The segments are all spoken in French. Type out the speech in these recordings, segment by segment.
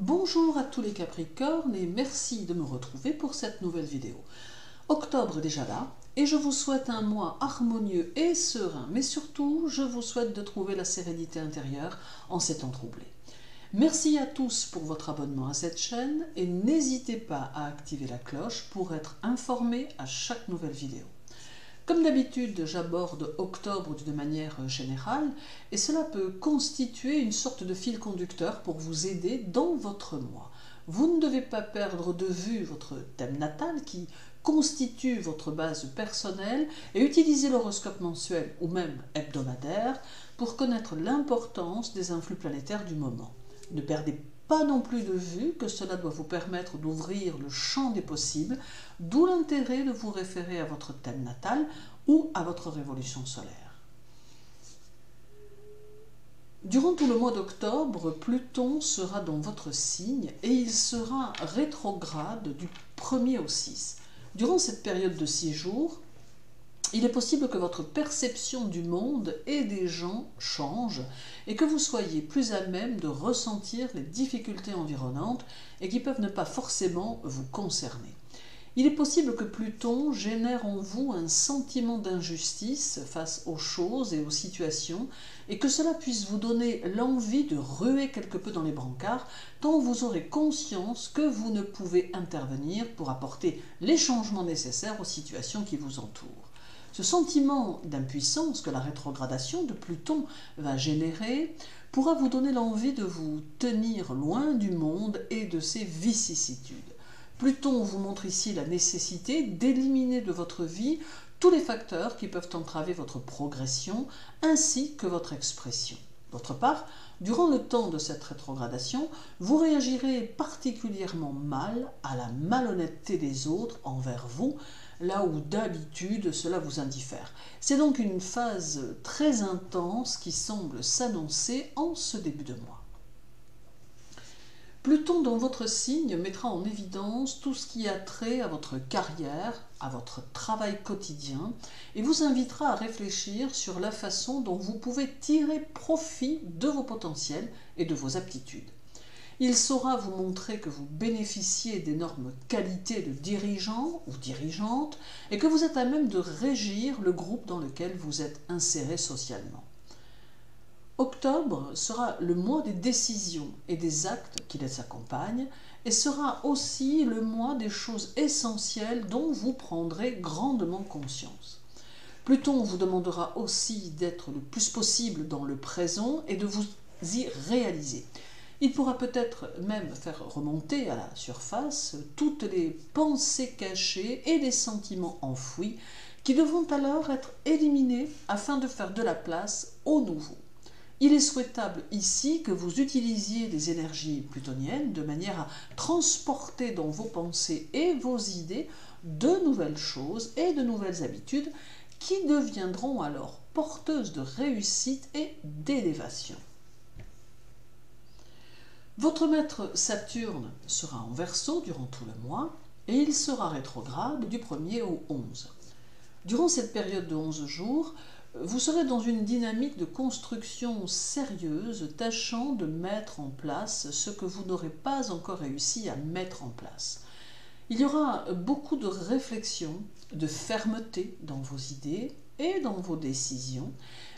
Bonjour à tous les Capricornes et merci de me retrouver pour cette nouvelle vidéo. Octobre est déjà là et je vous souhaite un mois harmonieux et serein, mais surtout je vous souhaite de trouver la sérénité intérieure en ces temps troublés. Merci à tous pour votre abonnement à cette chaîne et n'hésitez pas à activer la cloche pour être informé à chaque nouvelle vidéo. Comme d'habitude, j'aborde octobre d'une manière générale et cela peut constituer une sorte de fil conducteur pour vous aider dans votre mois. Vous ne devez pas perdre de vue votre thème natal qui constitue votre base personnelle et utiliser l'horoscope mensuel ou même hebdomadaire pour connaître l'importance des influx planétaires du moment. Ne perdez pas non plus de vue que cela doit vous permettre d'ouvrir le champ des possibles, d'où l'intérêt de vous référer à votre thème natal ou à votre révolution solaire. Durant tout le mois d'octobre, Pluton sera dans votre signe et il sera rétrograde du 1er au 6. Durant cette période de 6 jours, il est possible que votre perception du monde et des gens change et que vous soyez plus à même de ressentir les difficultés environnantes et qui peuvent ne pas forcément vous concerner. Il est possible que Pluton génère en vous un sentiment d'injustice face aux choses et aux situations et que cela puisse vous donner l'envie de ruer quelque peu dans les brancards tant vous aurez conscience que vous ne pouvez intervenir pour apporter les changements nécessaires aux situations qui vous entourent. Ce sentiment d'impuissance que la rétrogradation de Pluton va générer pourra vous donner l'envie de vous tenir loin du monde et de ses vicissitudes. Pluton vous montre ici la nécessité d'éliminer de votre vie tous les facteurs qui peuvent entraver votre progression ainsi que votre expression. D'autre part, durant le temps de cette rétrogradation, vous réagirez particulièrement mal à la malhonnêteté des autres envers vous, là où d'habitude cela vous indiffère. C'est donc une phase très intense qui semble s'annoncer en ce début de mois. Pluton dans votre signe mettra en évidence tout ce qui a trait à votre carrière, à votre travail quotidien et vous invitera à réfléchir sur la façon dont vous pouvez tirer profit de vos potentiels et de vos aptitudes. Il saura vous montrer que vous bénéficiez d'énormes qualités de dirigeant ou dirigeante et que vous êtes à même de régir le groupe dans lequel vous êtes inséré socialement. Octobre sera le mois des décisions et des actes qui les accompagnent et sera aussi le mois des choses essentielles dont vous prendrez grandement conscience. Pluton vous demandera aussi d'être le plus possible dans le présent et de vous y réaliser. Il pourra peut-être même faire remonter à la surface toutes les pensées cachées et les sentiments enfouis qui devront alors être éliminés afin de faire de la place au nouveau. Il est souhaitable ici que vous utilisiez les énergies plutoniennes de manière à transporter dans vos pensées et vos idées de nouvelles choses et de nouvelles habitudes qui deviendront alors porteuses de réussite et d'élévation. Votre maître Saturne sera en Verseau durant tout le mois et il sera rétrograde du 1er au 11. Durant cette période de 11 jours, vous serez dans une dynamique de construction sérieuse, tâchant de mettre en place ce que vous n'aurez pas encore réussi à mettre en place. Il y aura beaucoup de réflexion, de fermeté dans vos idées et dans vos décisions,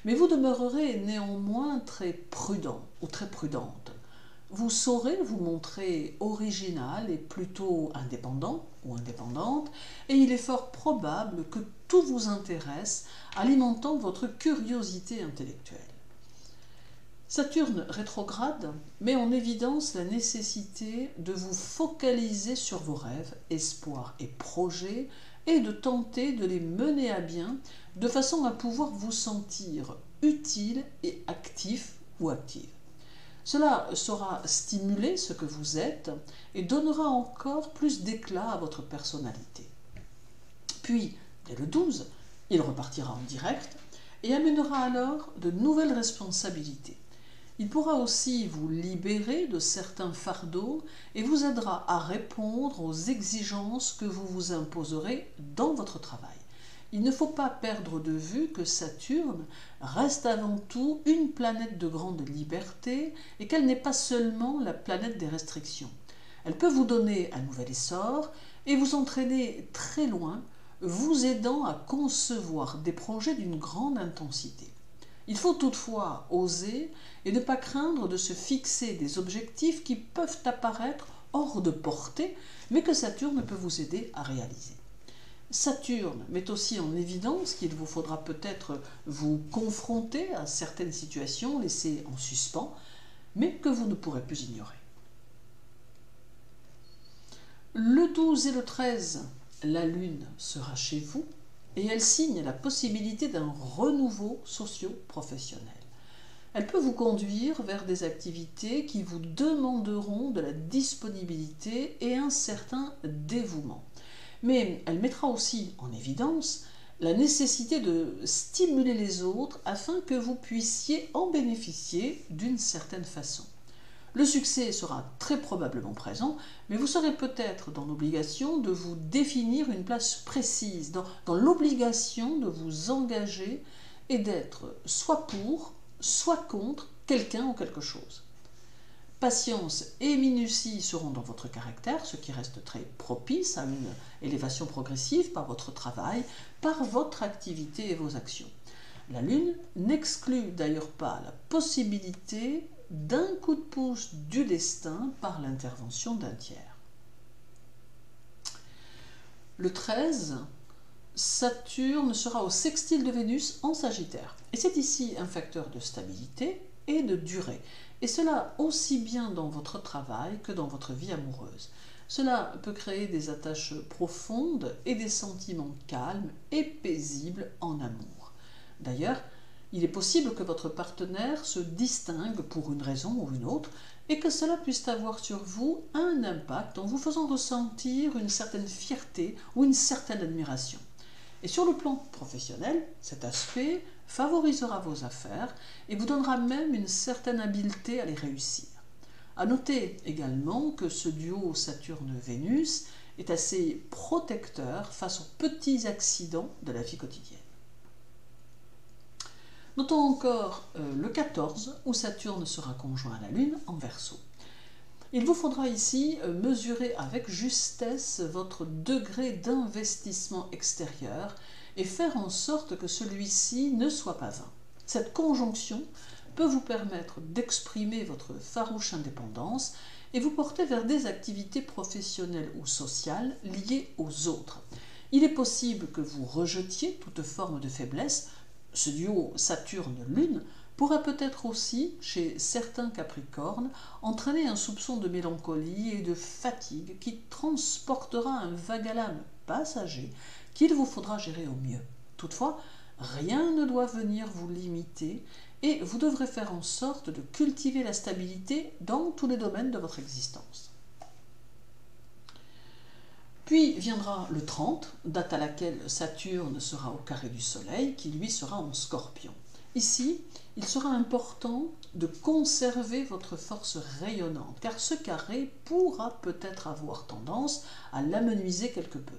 mais vous demeurerez néanmoins très prudent ou très prudente. Vous saurez vous montrer original et plutôt indépendant ou indépendante, et il est fort probable que tout vous intéresse, alimentant votre curiosité intellectuelle. Saturne rétrograde met en évidence la nécessité de vous focaliser sur vos rêves, espoirs et projets et de tenter de les mener à bien de façon à pouvoir vous sentir utile et actif ou active. Cela saura stimuler ce que vous êtes et donnera encore plus d'éclat à votre personnalité. Puis, dès le 12, il repartira en direct et amènera alors de nouvelles responsabilités. Il pourra aussi vous libérer de certains fardeaux et vous aidera à répondre aux exigences que vous vous imposerez dans votre travail. il ne faut pas perdre de vue que Saturne reste avant tout une planète de grande liberté et qu'elle n'est pas seulement la planète des restrictions. Elle peut vous donner un nouvel essor et vous entraîner très loin, vous aidant à concevoir des projets d'une grande intensité. Il faut toutefois oser et ne pas craindre de se fixer des objectifs qui peuvent apparaître hors de portée, mais que Saturne peut vous aider à réaliser. Saturne met aussi en évidence qu'il vous faudra peut-être vous confronter à certaines situations laissées en suspens, mais que vous ne pourrez plus ignorer. Le 12 et le 13, la Lune sera chez vous et elle signe la possibilité d'un renouveau socio-professionnel. Elle peut vous conduire vers des activités qui vous demanderont de la disponibilité et un certain dévouement. Mais elle mettra aussi en évidence la nécessité de stimuler les autres afin que vous puissiez en bénéficier d'une certaine façon. Le succès sera très probablement présent, mais vous serez peut-être dans l'obligation de vous définir une place précise, dans l'obligation de vous engager et d'être soit pour, soit contre quelqu'un ou quelque chose. Patience et minutie seront dans votre caractère, ce qui reste très propice à une élévation progressive par votre travail, par votre activité et vos actions. La Lune n'exclut d'ailleurs pas la possibilité d'un coup de pouce du destin par l'intervention d'un tiers. Le 13, Saturne sera au sextile de Vénus en Sagittaire. Et c'est ici un facteur de stabilité et de durée. Et cela aussi bien dans votre travail que dans votre vie amoureuse. Cela peut créer des attaches profondes et des sentiments calmes et paisibles en amour. D'ailleurs, il est possible que votre partenaire se distingue pour une raison ou une autre et que cela puisse avoir sur vous un impact en vous faisant ressentir une certaine fierté ou une certaine admiration. Et sur le plan professionnel, cet aspect favorisera vos affaires et vous donnera même une certaine habileté à les réussir. À noter également que ce duo Saturne-Vénus est assez protecteur face aux petits accidents de la vie quotidienne. Notons encore le 14 où Saturne sera conjoint à la Lune en Verseau. Il vous faudra ici mesurer avec justesse votre degré d'investissement extérieur et faire en sorte que celui-ci ne soit pas vain. Cette conjonction peut vous permettre d'exprimer votre farouche indépendance et vous porter vers des activités professionnelles ou sociales liées aux autres. Il est possible que vous rejetiez toute forme de faiblesse. Ce duo Saturne-Lune pourrait peut-être aussi, chez certains Capricornes, entraîner un soupçon de mélancolie et de fatigue qui transportera un vague à l'âme passager qu'il vous faudra gérer au mieux. Toutefois, rien ne doit venir vous limiter et vous devrez faire en sorte de cultiver la stabilité dans tous les domaines de votre existence. Puis viendra le 30, date à laquelle Saturne sera au carré du Soleil, qui lui sera en Scorpion. Ici, il sera important de conserver votre force rayonnante, car ce carré pourra peut-être avoir tendance à l'amenuiser quelque peu.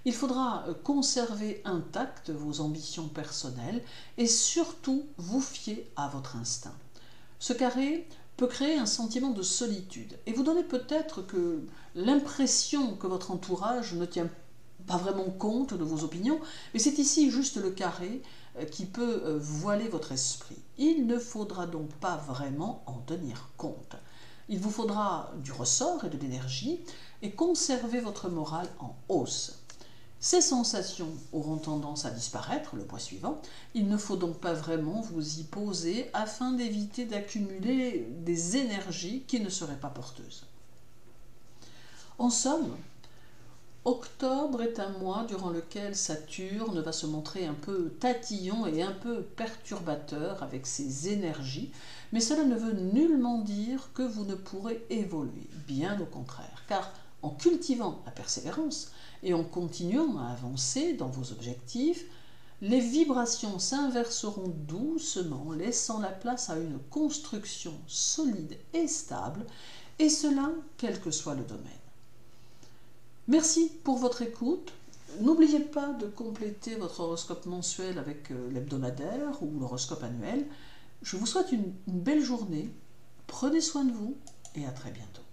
Il faudra conserver intactes vos ambitions personnelles et surtout vous fier à votre instinct. Ce carré peut créer un sentiment de solitude et vous donner peut-être que l'impression que votre entourage ne tient pas vraiment compte de vos opinions, mais c'est ici juste le carré qui peut voiler votre esprit. Il ne faudra donc pas vraiment en tenir compte. Il vous faudra du ressort et de l'énergie et conserver votre morale en hausse. Ces sensations auront tendance à disparaître le mois suivant. Il ne faut donc pas vraiment vous y poser afin d'éviter d'accumuler des énergies qui ne seraient pas porteuses. En somme, octobre est un mois durant lequel Saturne va se montrer un peu tatillon et un peu perturbateur avec ses énergies, mais cela ne veut nullement dire que vous ne pourrez évoluer, bien au contraire, car en cultivant la persévérance et en continuant à avancer dans vos objectifs, les vibrations s'inverseront doucement, laissant la place à une construction solide et stable, et cela quel que soit le domaine. Merci pour votre écoute N'oubliez pas de compléter votre horoscope mensuel avec l'hebdomadaire ou l'horoscope annuel. Je vous souhaite une belle journée, prenez soin de vous et à très bientôt.